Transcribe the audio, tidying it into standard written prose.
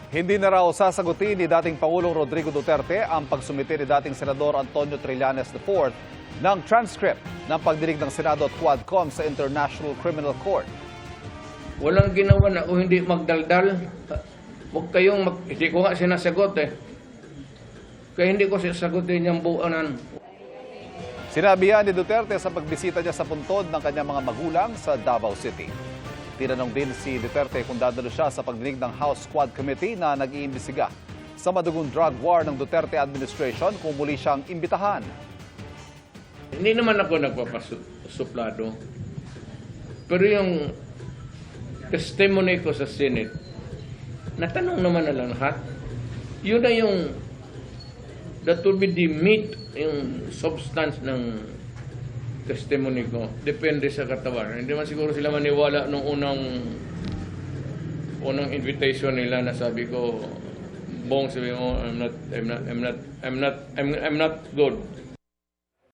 Hindi na raw sasagutin ni dating Pangulong Rodrigo Duterte ang pagsumite ni dating Senador Antonio Trillanes IV ng transcript ng pagdinig ng Senado at Quadcom sa International Criminal Court. Walang ginawa na kung hindi magdaldal. Huwag kayong hindi ko nga sinasagot eh. Kaya hindi ko sasagutin yung buonan. Sinabi yan ni Duterte sa pagbisita niya sa puntod ng kanyang mga magulang sa Davao City. Tinanong din si Duterte kung dadalo siya sa pagdinig ng House Quad Committee na nag-iimbestiga sa madugong drug war ng Duterte administration kung muli siyang imbitahan. Hindi naman ako nagpapasuplado. Pero yung testimony ko sa Senate, natanong naman na lang lahat. Yun na yung that will be the meat, yung substance ng testimony ko. Depende sa katawan. Hindi man siguro sila maniwala nung unang invitation nila na sabi ko, Bong, sabi mo, I'm not good.